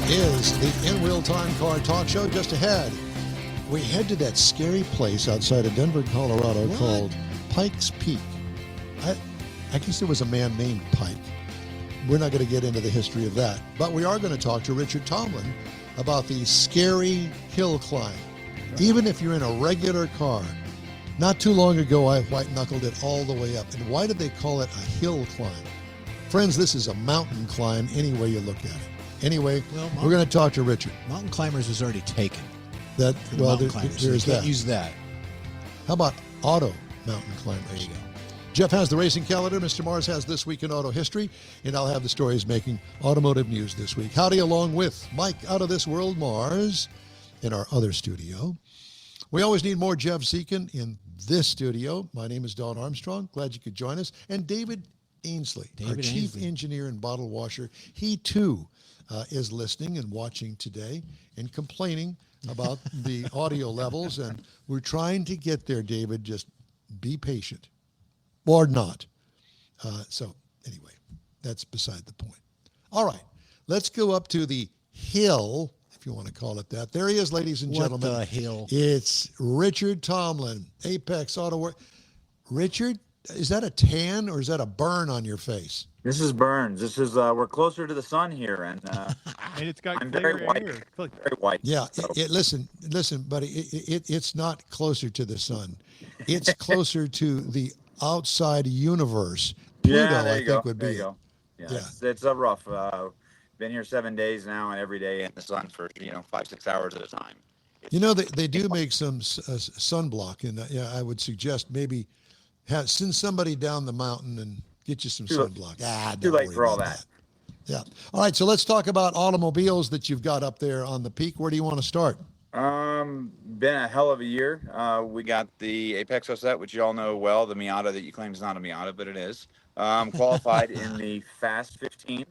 is the In Real Time Car Talk Show. Just ahead, we head to that scary place outside of Denver, Colorado called Pikes Peak. I guess there was a man named Pike. We're not going to get into the history of that, but we are going to talk to Richard Tomlin about the scary hill climb. Even if you're in a regular car, not too long ago I white-knuckled it all the way up. And why did they call it a hill climb? Friends, this is a mountain climb any way you look at it. Anyway, we're going to talk to Richard. Mountain climbers was already taken. There's that. Use that. How about auto mountain climbers? There you go. Jeff has the racing calendar. Mr. Mars has This Week in Auto History, and I'll have the stories making automotive news this week. Howdy, along with Mike Out of This World Mars in our other studio. We always need more Jeff Zekin in this studio. My name is Don Armstrong. Glad you could join us. And David Ainsley, our chief engineer and bottle washer. He, too, is listening and watching today and complaining about the audio levels. And we're trying to get there, David. Just be patient. Or not. So anyway, that's beside the point. All right, let's go up to the hill, if you want to call it that. There he is, ladies and gentlemen. What the hill? It's Richard Tomlin, Apex Auto Work. Richard, is that a tan or is that a burn on your face? This is burns. This is we're closer to the sun here, and and it's got I'm very white. hair. Very white. Yeah. So. Listen, buddy. It's not closer to the sun. It's closer to the outside universe. Pluto, I think, would be. There you go. Yeah. It's a rough. Been here 7 days now, and every day in the sun for 5-6 hours at a time. They do make some sunblock, and I would suggest maybe send somebody down the mountain and get you some sunblock. Too late for all that. Yeah. All right. So let's talk about automobiles that you've got up there on the peak. Where do you want to start? Been a hell of a year. We got the ApexOSET, which you all know well, the Miata that you claim is not a Miata, but it is. Qualified in the Fast 15,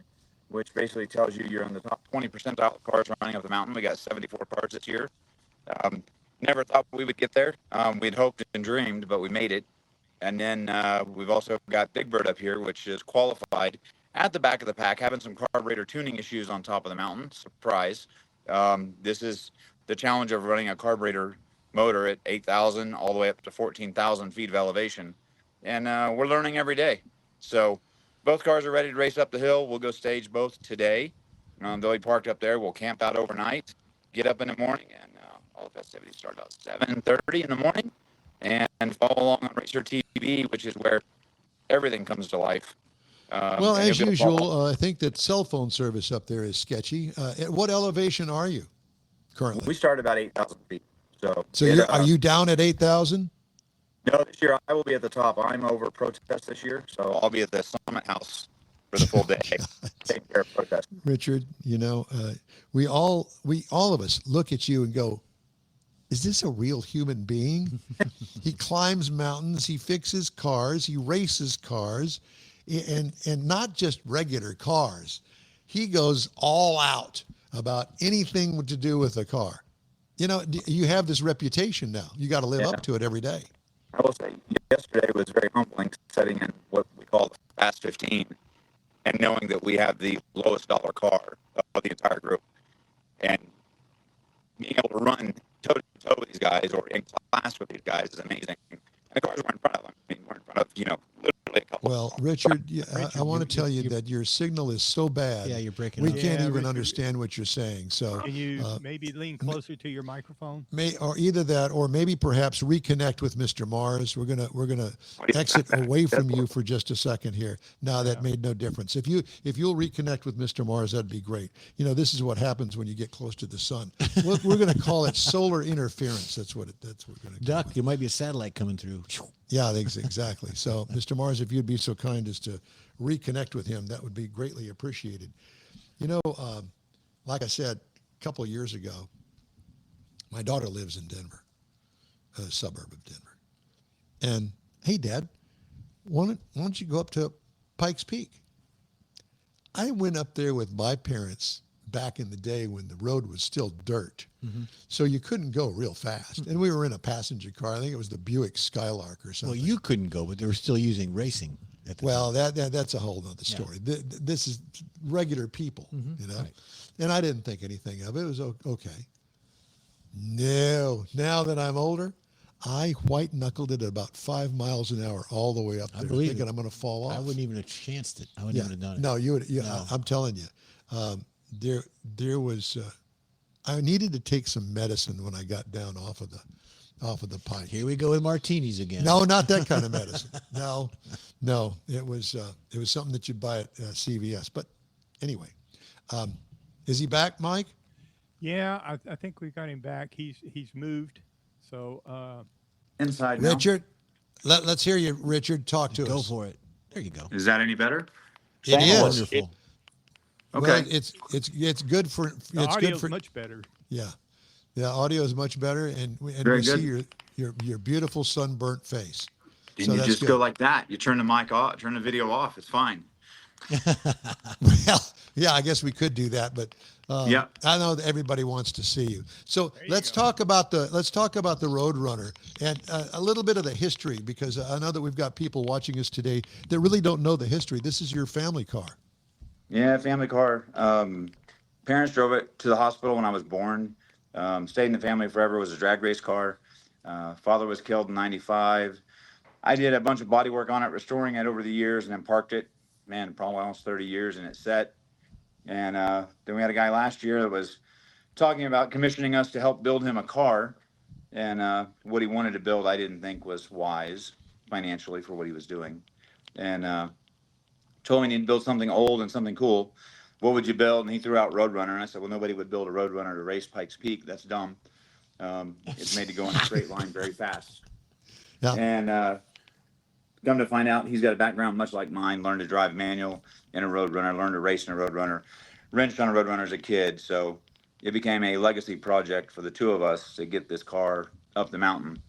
which basically tells you you're in the top 20 percentile of cars running up the mountain. We got 74 cars this year. Never thought we would get there. We'd hoped and dreamed, but we made it. And then we've also got Big Bird up here, which is qualified at the back of the pack, having some carburetor tuning issues on top of the mountain. Surprise. This is the challenge of running a carburetor motor at 8,000 all the way up to 14,000 feet of elevation. And we're learning every day. So both cars are ready to race up the hill. We'll go stage both today. They'll be parked up there. We'll camp out overnight, get up in the morning, and all the festivities start about 7:30 in the morning, and follow along on Racer TV, which is where everything comes to life. Well, as usual, I think that cell phone service up there is sketchy. At what elevation are you currently? We start about 8,000 feet. So are you down at 8,000? No, this year I will be at the top. I'm over protest this year, so I'll be at the Summit House for the full day. Taking care of protest. Richard, we all of us look at you and go, is this a real human being? He climbs mountains, he fixes cars, he races cars, and not just regular cars. He goes all out about anything to do with a car. You have this reputation now. You got to live up to it every day. I will say, yesterday was very humbling, setting in what we call the Fast 15, and knowing that we have the lowest dollar car of the entire group, and being able to run toe-to-toe with these guys or in class with these guys is amazing. And the cars were in front of them. We're in front of, literally a couple. Well, Richard, I want to tell you that your signal is so bad. Yeah, you're breaking We up. can't even Richard, understand what you're saying. So can you maybe lean closer to your microphone? Or either that, or maybe perhaps reconnect with Mr. Mars. We're gonna exit away from you for just a second here. No, that made no difference. If you'll reconnect with Mr. Mars, that'd be great. This is what happens when you get close to the sun. We're going to call it solar interference. That's what we're going to. Duck, there might be a satellite coming through. Yeah, exactly. So, Mr. Mars, if you'd be so kind as to reconnect with him, that would be greatly appreciated. Like I said, a couple of years ago, my daughter lives in Denver, a suburb of Denver. And, hey, Dad, why don't you go up to Pikes Peak? I went up there with my parents back in the day when the road was still dirt. Mm-hmm. So you couldn't go real fast. And we were in a passenger car. I think it was the Buick Skylark or something. Well, you couldn't go, but they were still using racing. Well, that's a whole other story. This is regular people, you know, Right. and I didn't think anything of it. It was okay. No, now that I'm older, I white knuckled it at about 5 miles an hour all the way up I there, believe thinking it. I'm going to fall off. I wouldn't even have chanced it. I wouldn't even have done it. No, you would. No. I'm telling you, there was. I needed to take some medicine when I got down off of the pike. Here we go with martinis again. No, not that kind of medicine. No, it was something that you buy at CVS. But anyway, is he back, Mike? Yeah, I think we got him back. He's moved. So Inside now. Richard, let's hear you, Richard. Talk to Go us. for it. There you go. Is that any better? It is. Wonderful. Okay. Well, it's good for the it's audio's good for much better. yeah. The audio is much better, and Very we good. see your beautiful sunburnt face. And So you that's just good. go like that. You turn the mic off, turn the video off. It's fine. Well, yeah, I guess we could do that, but Yeah. I know that everybody wants to see you. So you let's go. talk about the Road Runner and a little bit of the history, because I know that we've got people watching us today that really don't know the history. This is your family car. Yeah, family car. Parents drove it to the hospital when I was born. Stayed in the family forever. It was a drag race car. Father was killed in '95. I did a bunch of body work on it, restoring it over the years, and then parked it. Man, probably almost 30 years, and it set. And then we had a guy last year that was talking about commissioning us to help build him a car. And what he wanted to build, I didn't think was wise financially for what he was doing. And told me he'd build something old and something cool. What would you build? And he threw out Road Runner. And I said, well, nobody would build a Road Runner to race Pikes Peak. That's dumb. It's made to go in a straight line very fast. Yeah. And come to find out, he's got a background much like mine. Learned to drive manual in a Road Runner, learned to race in a Road Runner, wrenched on a Road Runner as a kid. So it became a legacy project for the two of us to get this car up the mountain.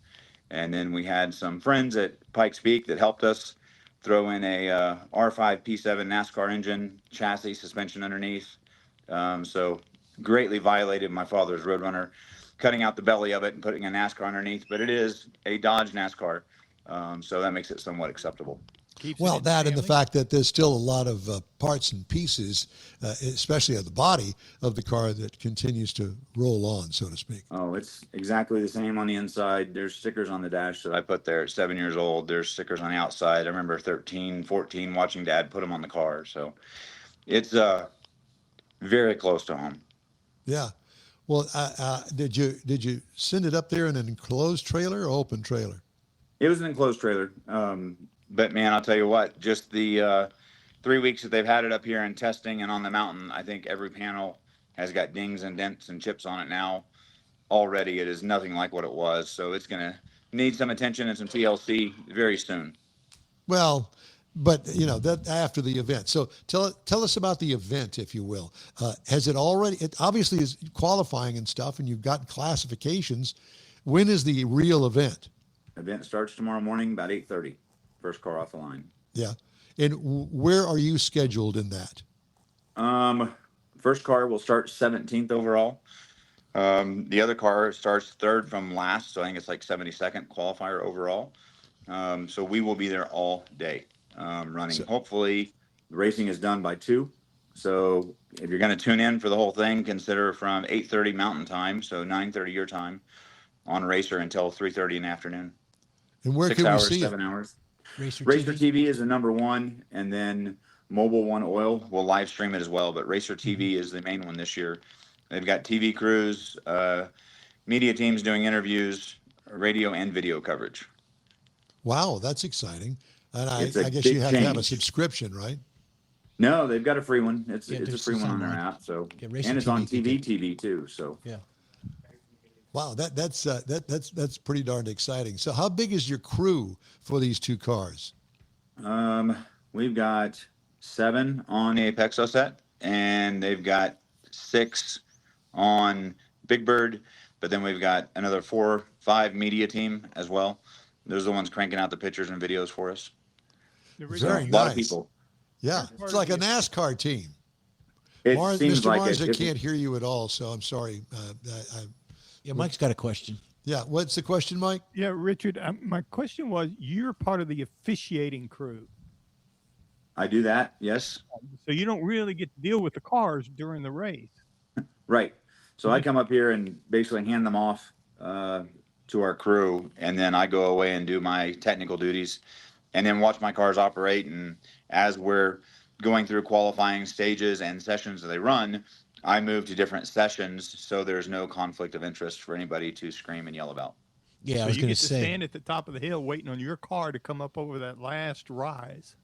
And then we had some friends at Pikes Peak that helped us throw in a R5 P7 NASCAR engine, chassis, suspension underneath. So greatly violated my father's Road Runner, cutting out the belly of it and putting a NASCAR underneath. But it is a Dodge NASCAR, so that makes it somewhat acceptable. Keeps it Well, in that and the family. fact that there's still a lot of parts and pieces, especially of the body of the car, that continues to roll on, so to speak. Oh, it's exactly the same on the inside. There's stickers on the dash that I put there at 7 years old. There's stickers on the outside. I remember 13, 14 watching Dad put them on the car. So it's very close to home. Yeah. Well, did you send it up there in an enclosed trailer or open trailer? It was an enclosed trailer. But man, I'll tell you what, just the 3 weeks that they've had it up here and testing and on the mountain, I think every panel has got dings and dents and chips on it now. Already, it is nothing like what it was. So it's going to need some attention and some TLC very soon. Well, but that after the event. So tell us about the event, if you will. Has it already? It obviously is qualifying and stuff, and you've got classifications. When is the real event? Event starts tomorrow morning about 8:30. First car off the line. Yeah, and where are you scheduled in that? First car will start 17th overall. The other car starts third from last, so I think it's like 72nd qualifier overall. So we will be there all day running. So- Hopefully, the racing is done by 2. So if you're going to tune in for the whole thing, consider from 8:30 Mountain Time, so 9:30 your time, on Racer until 3:30 in the afternoon. And where 6 can we hours, see 7 it? hours. Racer Racer TV. TV is the number one, and then Mobile One Oil will live stream it as well. But Racer TV is the main one this year. They've got TV crews, media teams doing interviews, radio and video coverage. Wow, that's exciting. And I It's a guess big you have to have a change. subscription, right? No, they've got a free one. It's Yeah, a there's free one on their some, app. So yeah, Racer and it's on TV TV too. So Yeah. Wow, that's pretty darn exciting. So how big is your crew for these two cars? we've got 7 on the ApexOSET, and they've got 6 on Big Bird. But then we've got another 4, 5 media team as well. Those are the ones cranking out the pictures and videos for us. The Very So, original- a lot of nice. people. Yeah, it's like a NASCAR team. It Mars, seems Mr. like Mars, it. I can't hear you at all, so I'm sorry. Yeah, Mike's got a question. Yeah, what's the question, Mike? Yeah, Richard, my question was, you're part of the officiating crew. I do that. Yes. So you don't really get to deal with the cars during the race. Right. So I come up here and basically hand them off to our crew, and then I go away and do my technical duties, and then watch my cars operate. And as we're going through qualifying stages and sessions that they run, I move to different sessions, so there's no conflict of interest for anybody to scream and yell about. Yeah, So I was you going get to to say. stand at the top of the hill waiting on your car to come up over that last rise.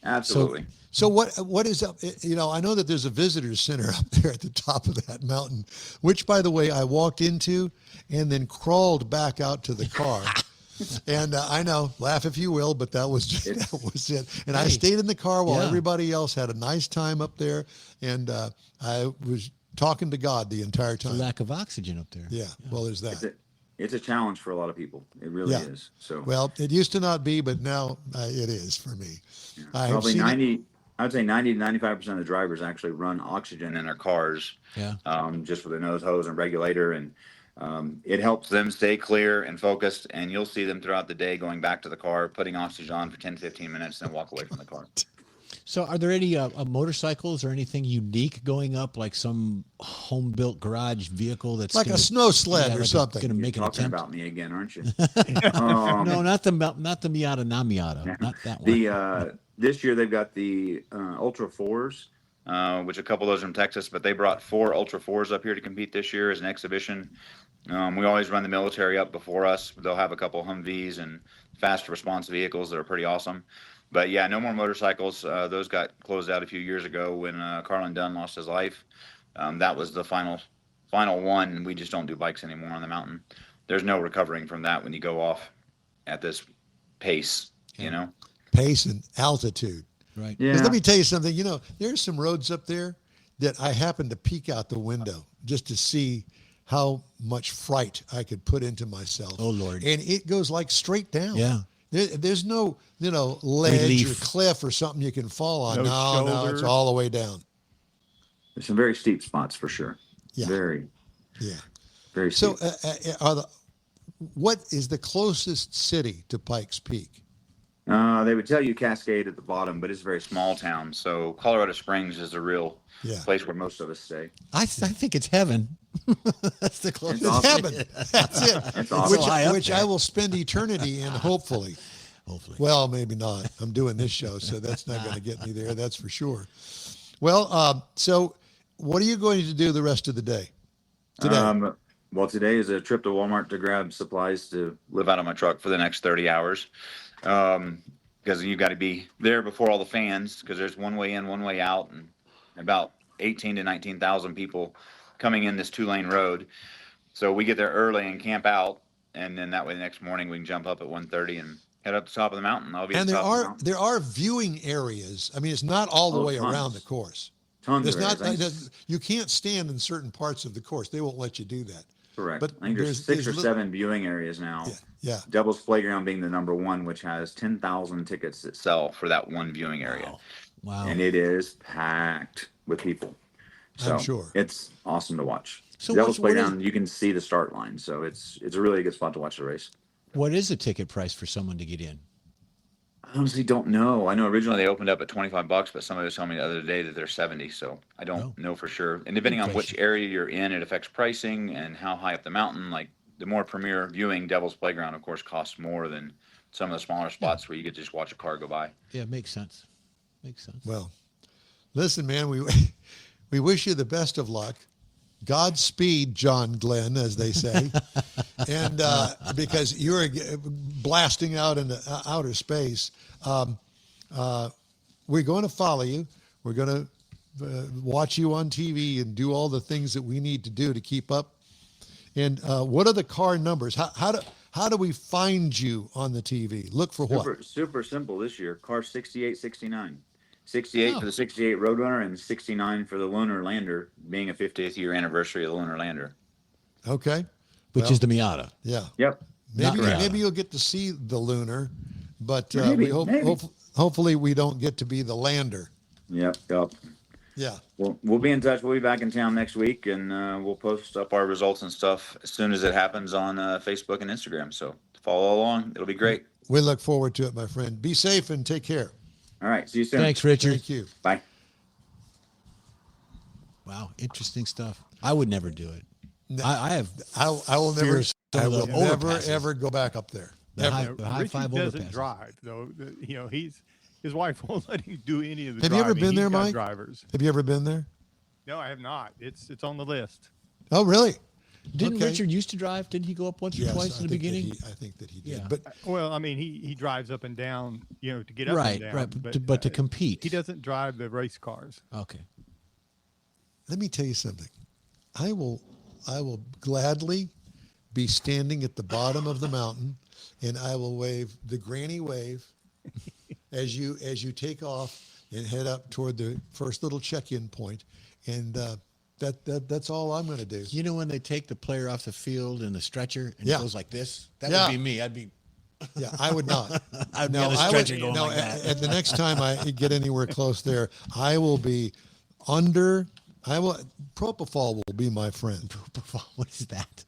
Absolutely. So what is up? You know, I know that there's a visitor center up there at the top of that mountain, which, by the way, I walked into and then crawled back out to the car. And I know, laugh if you will, but that was it. And I stayed in the car while everybody else had a nice time up there, and I was talking to God the entire time. Lack of oxygen up there. Yeah. Well, there's that. It's a challenge for a lot of people. It really is. So well, it used to not be, but now it is for me. Probably 90. I would say 90 to 95% of the drivers actually run oxygen in their cars. Yeah. Just with a nose hose and regulator, and it helps them stay clear and focused. And you'll see them throughout the day going back to the car, putting oxygen on for 10, 15 minutes, then walk away from the car. So are there any motorcycles or anything unique going up, like some home-built garage vehicle that's like a snow sled or something? Going to make an Talking attempt? about me again, aren't you? No, not the Miata, not Miata, not that one. This year they've got the Ultra 4s, which a couple of those are from Texas, but they brought 4 Ultra 4s up here to compete this year as an exhibition. We always run the military up before us. They'll have a couple Humvees and fast response vehicles that are pretty awesome. But yeah, no more motorcycles. Those got closed out a few years ago when Carlin Dunn lost his life. That was the final one. We just don't do bikes anymore on the mountain. There's no recovering from that when you go off at this pace, you know? Pace and altitude. Right. Yeah. Because let me tell you something. You know, there's some roads up there that I happen to peek out the window just to see how much fright I could put into myself. Oh, Lord. And it goes like straight down. Yeah. There's no, ledge Relief. or cliff or something you can fall on. No No, it's shoulder. all the way down. There's some very steep spots for sure. Yeah. Very steep. So what is the closest city to Pikes Peak? They would tell you Cascade at the bottom, but it's a very small town. So Colorado Springs is a real place where most of us stay. I think it's heaven. That's the closest. It's awesome. heaven. That's it. It's awesome. Which I will spend eternity in, hopefully. Hopefully. Well, maybe not. I'm doing this show, so that's not going to get me there. That's for sure. Well, so what are you going to do the rest of the day today? Well, today is a trip to Walmart to grab supplies to live out of my truck for the next 30 hours. Because you got to be there before all the fans, because there's one way in, one way out, and about 18 to 19,000 people coming in this 2-lane road. So we get there early and camp out, and then that way the next morning we can jump up at 1:30 and head up the top of the mountain. I'll be at And the there top of the are mountain. there are viewing areas. I mean, it's not all the way tons. around the course. Tons There's of not. areas. You can't stand in certain parts of the course. They won't let you do that. Correct. But I think there's 6 or 7 viewing areas now. Yeah. Devil's Playground being the number 1, which has 10,000 tickets that sell for that one viewing area. Wow. And it is packed with people. So I'm sure. it's awesome to watch. So Devil's what is- Playground, you can see the start line. So it's a really good spot to watch the race. What is the ticket price for someone to get in? I honestly don't know. I know originally they opened up at $25, but somebody was telling me the other day that they're 70. So I don't know for sure. And depending on which area you're in, it affects pricing and how high up the mountain. Like the more premier viewing, Devil's Playground, of course, costs more than some of the smaller spots where you get to just watch a car go by. Yeah, it makes sense. Makes sense. Well, listen, man, we wish you the best of luck. Godspeed, John Glenn, as they say. And because you're blasting out into outer space, we're going to follow you. We're going to watch you on TV and do all the things that we need to do to keep up. And what are the car numbers? How do we find you on the TV? Look for what? Super simple this year. Car 68, 69. 68 for the 68 Road Runner and 69 for the Lunar Lander, being a 50th year anniversary of the Lunar Lander. Okay. Which is the Miata. Yeah. Yep. Maybe you'll get to see the Lunar, but Maybe. hopefully we don't get to be the Lander. Yep. Yeah. Well, we'll be in touch. We'll be back in town next week, and we'll post up our results and stuff as soon as it happens on Facebook and Instagram. So follow along. It'll be great. We look forward to it, my friend. Be safe and take care. All right. See you soon. Thanks, Richard. Thank you. Bye. Wow, interesting stuff. I would never do it. No, I have. I will never. fears of I the will never overpasses. ever go back up there. The high, Ever. the high Richard five doesn't overpasses. drive though. His wife won't let him do any of the Have driving. you ever been He's there, got Mike? Drivers. Have you ever been there? No, I have not. It's on the list. Oh, really? Didn't Okay. Richard used to drive? Didn't he go up once or Yes, twice I in the think that beginning? I think that he did. Yeah. But Well, I mean, he drives up and down, to get up Right, and down. right, but to compete. He doesn't drive the race cars. Okay. let me tell you something. I will gladly be standing at the bottom of the mountain, and I will wave the granny wave as you take off and head up toward the first little check-in point, and that's all I'm going to do. You know when they take the player off the field in the stretcher and Yeah. it goes like this? That Yeah. would be me. I'd be Yeah, I would not. I'd be on the I stretcher going no, like that. and the next time I get anywhere close there, I will be under. Propofol will be my friend. What is that?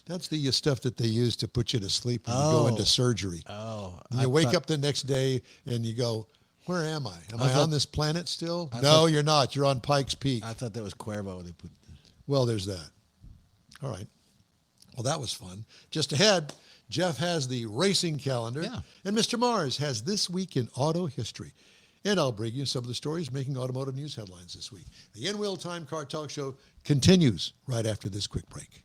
That's the stuff that they use to put you to sleep when you go into surgery. Oh. And you wake up the next day and you go, where am I? Am I on this planet still? No, you're not. You're on Pikes Peak. I thought that was Cuervo. They put. Well, there's that. All right. Well, that was fun. Just ahead, Jeff has the racing calendar. Yeah. And Mr. Mars has This Week in Auto History. And I'll bring you some of the stories making automotive news headlines this week. The In-Wheel Time Car Talk Show continues right after this quick break.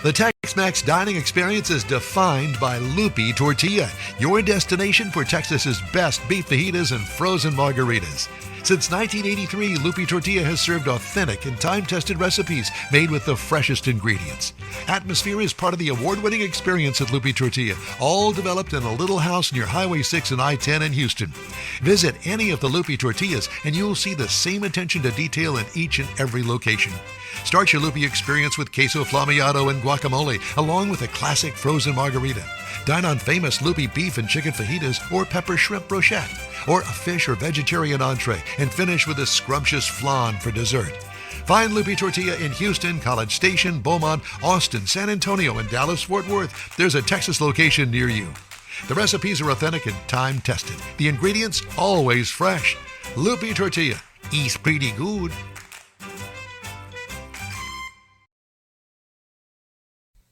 The Tex-Mex dining experience is defined by Loopy Tortilla, your destination for Texas's best beef fajitas and frozen margaritas. Since 1983, Loopy Tortilla has served authentic and time-tested recipes made with the freshest ingredients. Atmosphere is part of the award-winning experience at Loopy Tortilla, all developed in a little house near Highway 6 and I-10 in Houston. Visit any of the Loopy Tortillas and you'll see the same attention to detail in each and every location. Start your Loopy experience with queso flamiado and guacamole, along with a classic frozen margarita. Dine on famous Loopy beef and chicken fajitas or pepper shrimp brochette, or a fish or vegetarian entree, and finish with a scrumptious flan for dessert. Find Loopy Tortilla in Houston, College Station, Beaumont, Austin, San Antonio, and Dallas-Fort Worth. There's a Texas location near you. The recipes are authentic and time-tested. The ingredients always fresh. Loopy Tortilla. Eats pretty good.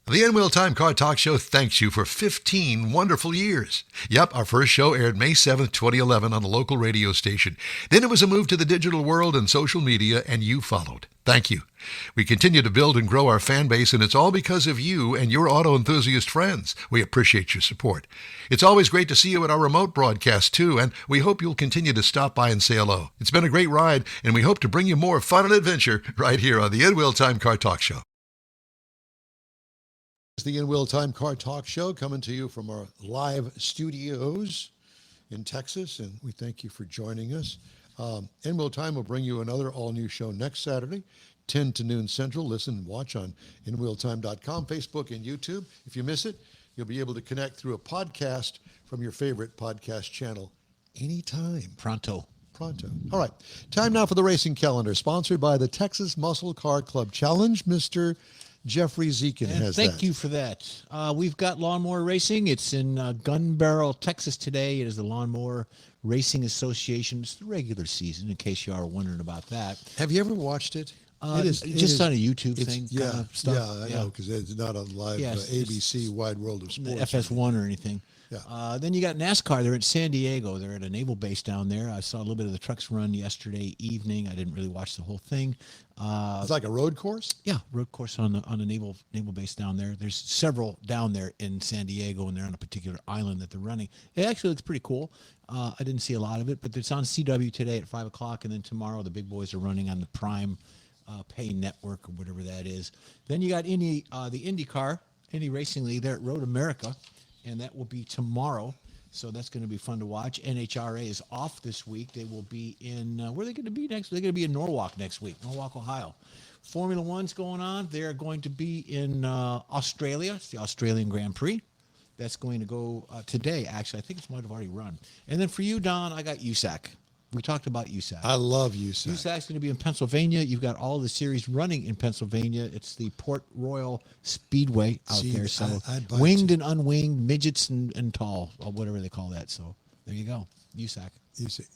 The In-Wheel Time Car Talk Show thanks you for 15 wonderful years. Yep, our first show aired May 7th, 2011 on a local radio station. Then it was a move to the digital world and social media, and you followed. Thank you. We continue to build and grow our fan base, and it's all because of you and your auto enthusiast friends. We appreciate your support. It's always great to see you at our remote broadcast, too, and we hope you'll continue to stop by and say hello. It's been a great ride, and we hope to bring you more fun and adventure right here on the In-Wheel Time Car Talk Show. It's the In-Wheel Time Car Talk Show coming to you from our live studios in Texas, and we thank you for joining us. In-Wheel Time will bring you another all-new show next Saturday, 10 to noon Central. Listen and watch on InWheelTime.com, Facebook, and YouTube. If you miss it, you'll be able to connect through a podcast from your favorite podcast channel anytime. Pronto. All right. Time now for the racing calendar, sponsored by the Texas Muscle Car Club Challenge. Mr. Jeffrey Zekin has Thank that. you for that. We've got lawnmower racing. It's in Gun Barrel, Texas today. It is the Lawnmower Racing Association. It's the regular season, in case you are wondering about that. Have you ever watched it? Just on a YouTube thing Yeah, kind of stuff. yeah, I know, because it's not a live Yes, ABC Wide World of The Sports. FS1 or anything. Yeah. Then you got NASCAR. They're in San Diego. They're at a naval base down there. I saw a little bit of the trucks run yesterday evening. I didn't really watch the whole thing. It's like a road course? Yeah, road course on a naval base down there. There's several down there in San Diego, and they're on a particular island that they're running. It actually looks pretty cool. I didn't see a lot of it, but it's on CW today at 5 o'clock, and then tomorrow the big boys are running on the Prime Pay Network or whatever that is. Then you got the IndyCar, Indy Racing League there at Road America, and that will be tomorrow. So that's going to be fun to watch. NHRA is off this week. They will be in, where are they going to be next? They're going to be in Norwalk next week, Norwalk, Ohio. Formula One's going on. They're going to be in Australia. It's the Australian Grand Prix. That's going to go today, actually. I think it might have already run. And then for you, Don, I got USAC. We talked about USAC. I love USAC. USAC's going to be in Pennsylvania. You've got all the series running in Pennsylvania. It's the Port Royal Speedway out there. So winged and unwinged, midgets and tall, or whatever they call that. So there you go, USAC.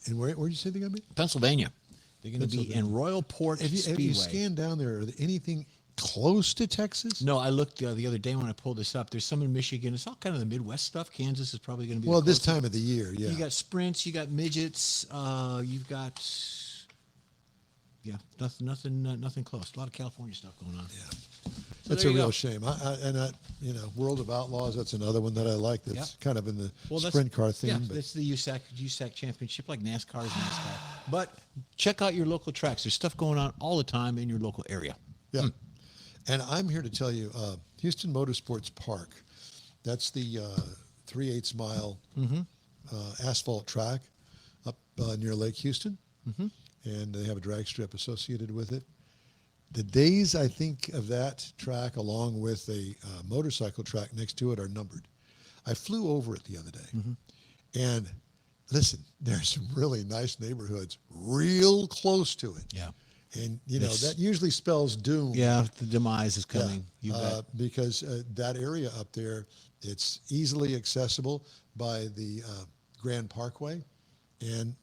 And where'd you say they're going to be? Pennsylvania. They're going to be in Royal Port Speedway. Have you scanned down there? Are there anything close to Texas? No, I looked the other day when I pulled this up. There's some in Michigan. It's all kind of the Midwest stuff. Kansas is probably going to be well this time of the year. Yeah, you got sprints, you got midgets, you've got nothing close. A lot of California stuff going on. Yeah, so that's a real shame. World of Outlaws. That's another one that I like. That's kind of in the sprint car theme. Yeah, that's the USAC championship, like NASCAR is NASCAR. But check out your local tracks. There's stuff going on all the time in your local area. Yeah. And I'm here to tell you, Houston Motorsports Park, that's the 3/8 mile asphalt track up near Lake Houston. And they have a drag strip associated with it. The days, I think, of that track, along with a motorcycle track next to it, are numbered. I flew over it the other day. And listen, there's some really nice neighborhoods real close to it. Yeah. And, that usually spells doom. Yeah, the demise is coming. Yeah, because that area up there, it's easily accessible by the Grand Parkway. And,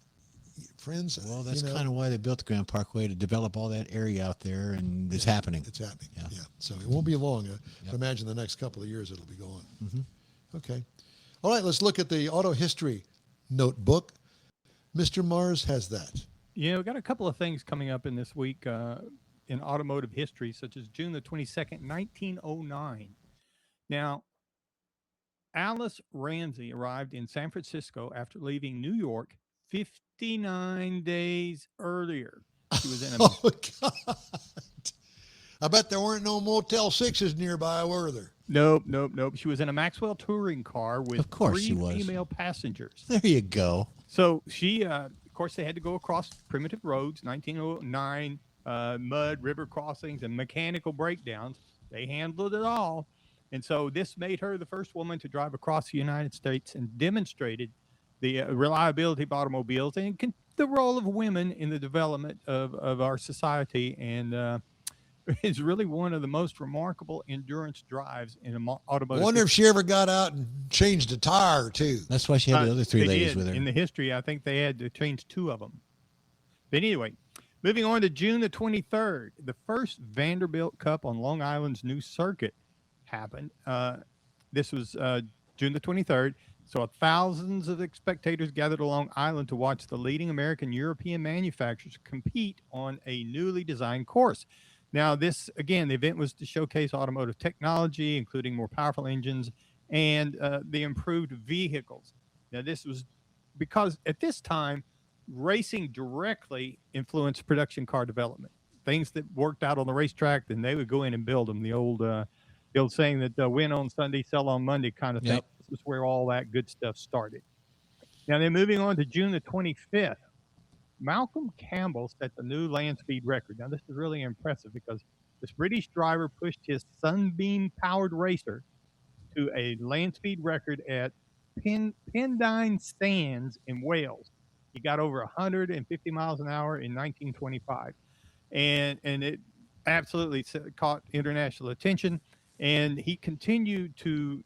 friends, well, that's kind of why they built the Grand Parkway, to develop all that area out there, and it's happening. It's happening, yeah. So it won't be long. I imagine the next couple of years it'll be gone. Okay. All right, let's look at the auto history notebook. Mr. Mars has that. Yeah, we've got a couple of things coming up in this week in automotive history, such as June the 22nd, 1909. Now, Alice Ramsey arrived in San Francisco after leaving New York 59 days earlier. She was in a... Oh, God. I bet there weren't no Motel 6s nearby, were there? Nope. She was in a Maxwell touring car with 3 female passengers. There you go. So she... of course, they had to go across primitive roads, 1909, mud, river crossings, and mechanical breakdowns. They handled it all. And so this made her the first woman to drive across the United States and demonstrated the reliability of automobiles and the role of women in the development of our society. And it's really one of the most remarkable endurance drives in an automotive. I wonder if she ever got out and changed a tire, too. That's why she had the other 3 ladies with her. In the history, I think they had to change 2 of them. But anyway, moving on to June the 23rd, the first Vanderbilt Cup on Long Island's new circuit happened. This was June the 23rd. So thousands of spectators gathered along Island to watch the leading American European manufacturers compete on a newly designed course. Now, this, again, the event was to showcase automotive technology, including more powerful engines and the improved vehicles. Now, this was because at this time, racing directly influenced production car development. Things that worked out on the racetrack, then they would go in and build them. The old saying that win on Sunday, sell on Monday kind of thing. Yep. This is where all that good stuff started. Now, then moving on to June the 25th, Malcolm Campbell set the new land speed record. Now, this is really impressive because this British driver pushed his Sunbeam-powered racer to a land speed record at Pendine Sands in Wales. He got over 150 miles an hour in 1925. And it absolutely caught international attention. And he continued to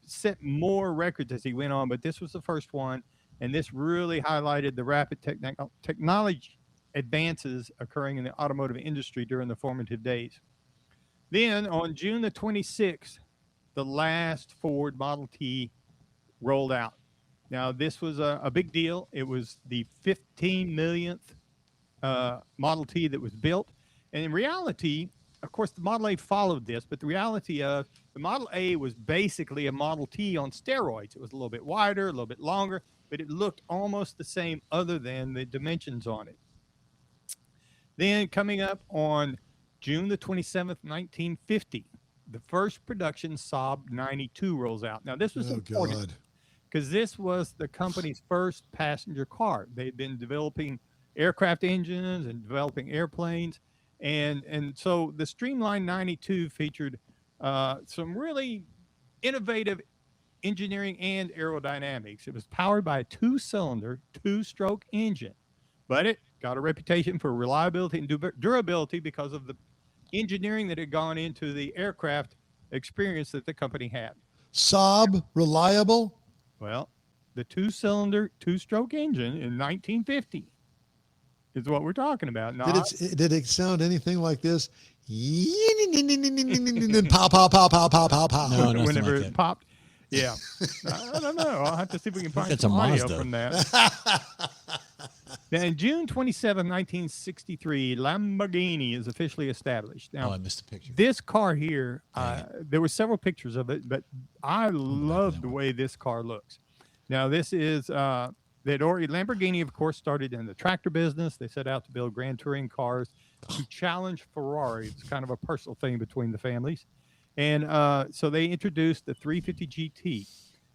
set more records as he went on, but this was the first one. And this really highlighted the rapid technology advances occurring in the automotive industry during the formative days. Then on June the 26th, the last Ford Model T rolled out. Now, this was a big deal. It was the 15 millionth Model T that was built. And in reality, of course, the Model A followed this, but the reality of the Model A was basically a Model T on steroids. It was a little bit wider, a little bit longer, but it looked almost the same other than the dimensions on it. Then coming up on June the 27th, 1950, the first production Saab 92 rolls out. Now, this was important because this was the company's first passenger car. They had been developing aircraft engines and developing airplanes. And so the Streamline 92 featured some really innovative engineering and aerodynamics. It was powered by a 2-cylinder, 2-stroke engine but it got a reputation for reliability and durability because of the engineering that had gone into the aircraft experience that the company had. Saab, reliable? Well, the two-cylinder, two-stroke engine in 1950 is what we're talking about. Did it sound anything like this? Pow, pow, pow, pow, pow, pow, pow. No, nothing Whenever like it that. popped. Yeah. I don't know. I'll have to see if we can find that's some a audio Mazda. from that. Now, in June 27, 1963, Lamborghini is officially established. Now, Oh, I missed the picture. this car here, there were several pictures of it, but I love the way this car looks. Now, this is Lamborghini, of course, started in the tractor business. They set out to build Grand Touring cars to challenge Ferrari. It's kind of a personal thing between the families. And so they introduced the 350 GT.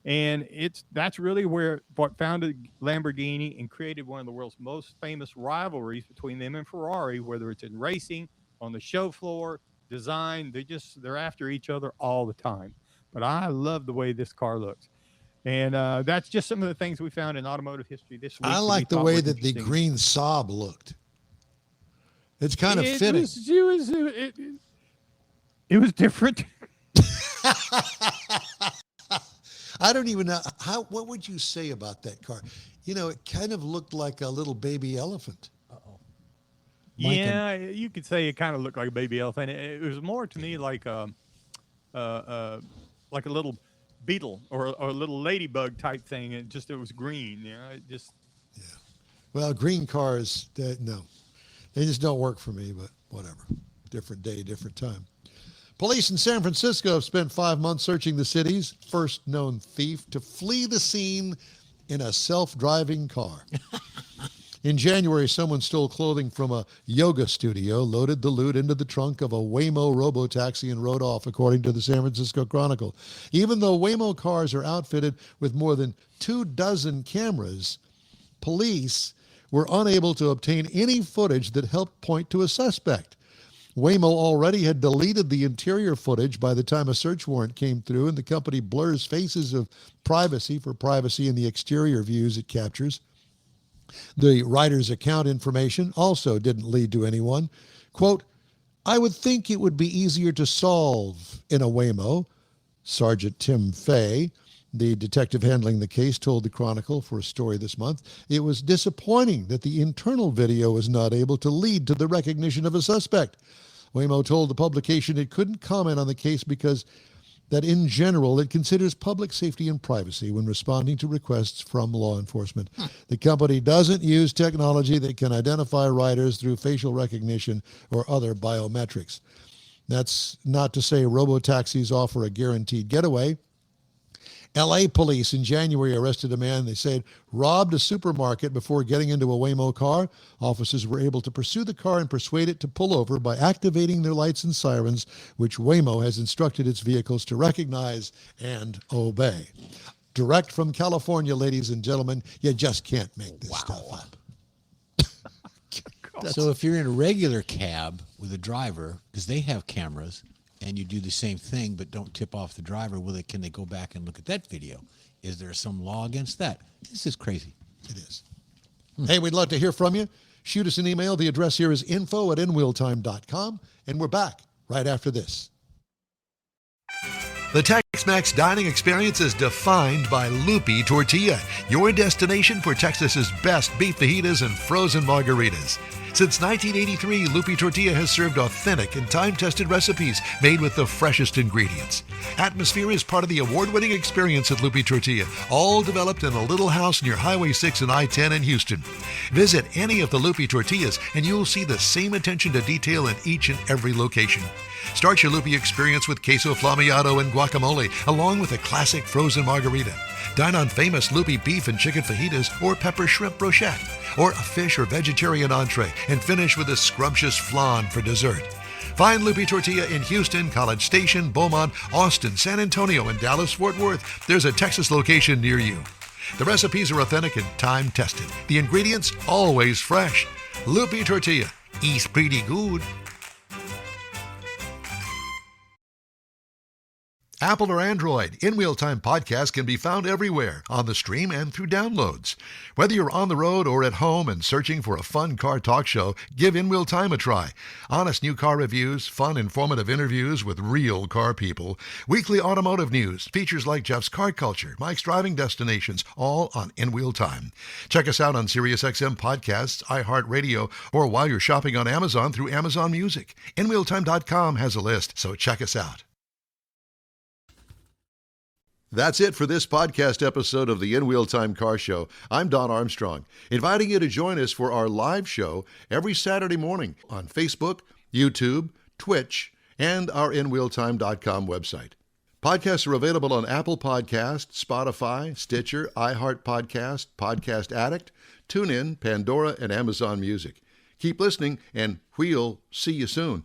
And that's really what founded Lamborghini and created one of the world's most famous rivalries between them and Ferrari, whether it's in racing, on the show floor, design. They're after each other all the time. But I love the way this car looks. And that's just some of the things we found in automotive history this week. I like the way that the green Saab looked. It's kind of fitting. It was different. I don't even know what would you say about that car? You know, it kind of looked like a little baby elephant. Yeah, you could say it kind of looked like a baby elephant. It was more to me like a little beetle or a little ladybug type thing. It was green. Yeah. Well, green cars, no, they just don't work for me. But whatever, different day, different time. Police in San Francisco have spent 5 months searching the city's first known thief to flee the scene in a self-driving car. In January, someone stole clothing from a yoga studio, loaded the loot into the trunk of a Waymo robotaxi, and rode off, according to the San Francisco Chronicle. Even though Waymo cars are outfitted with more than 24 cameras, police were unable to obtain any footage that helped point to a suspect. Waymo already had deleted the interior footage by the time a search warrant came through, and the company blurs faces of privacy in the exterior views it captures. The rider's account information also didn't lead to anyone. Quote, I would think it would be easier to solve in a Waymo, Sergeant Tim Fay, the detective handling the case, told the Chronicle for a story this month. It was disappointing that the internal video was not able to lead to the recognition of a suspect. Waymo told the publication it couldn't comment on the case because that in general it considers public safety and privacy when responding to requests from law enforcement. The company doesn't use technology that can identify riders through facial recognition or other biometrics. That's not to say robotaxis offer a guaranteed getaway. L.A. police in January arrested a man they said robbed a supermarket before getting into a Waymo car. Officers were able to pursue the car and persuade it to pull over by activating their lights and sirens, which Waymo has instructed its vehicles to recognize and obey. Direct from California, ladies and gentlemen, you just can't make this stuff up. So if you're in a regular cab with a driver, because they have cameras, and you do the same thing but don't tip off the driver, can they go back and look at that video? Is there some law against that? This is crazy. It is. Hey, we'd love to hear from you. Shoot us an email. The address here is info@inwheeltime.com, and we're back right after this. The Tex-Mex dining experience is defined by Loopy Tortilla, your destination for Texas's best beef fajitas and frozen margaritas. Since 1983, Loopy Tortilla has served authentic and time-tested recipes made with the freshest ingredients. Atmosphere is part of the award-winning experience at Loopy Tortilla, all developed in a little house near Highway 6 and I-10 in Houston. Visit any of the Loopy Tortillas and you'll see the same attention to detail in each and every location. Start your Loopy experience with queso flamiado and guacamole, along with a classic frozen margarita. Dine on famous Loopy beef and chicken fajitas or pepper shrimp brochette, or a fish or vegetarian entree, and finish with a scrumptious flan for dessert. Find Loopy Tortilla in Houston, College Station, Beaumont, Austin, San Antonio, and Dallas-Fort Worth. There's a Texas location near you. The recipes are authentic and time-tested. The ingredients always fresh. Loopy Tortilla. Eats pretty good. Apple or Android, In Wheel Time podcast can be found everywhere, on the stream and through downloads. Whether you're on the road or at home and searching for a fun car talk show, give In Wheel Time a try. Honest new car reviews, fun, informative interviews with real car people, weekly automotive news, features like Jeff's Car Culture, Mike's Driving Destinations, all on In Wheel Time. Check us out on SiriusXM Podcasts, iHeartRadio, or while you're shopping on Amazon through Amazon Music. InWheelTime.com has a list, so check us out. That's it for this podcast episode of the In Wheel Time Car Show. I'm Don Armstrong, inviting you to join us for our live show every Saturday morning on Facebook, YouTube, Twitch, and our InWheelTime.com website. Podcasts are available on Apple Podcasts, Spotify, Stitcher, iHeart Podcast, Podcast Addict, TuneIn, Pandora, and Amazon Music. Keep listening, and we'll see you soon.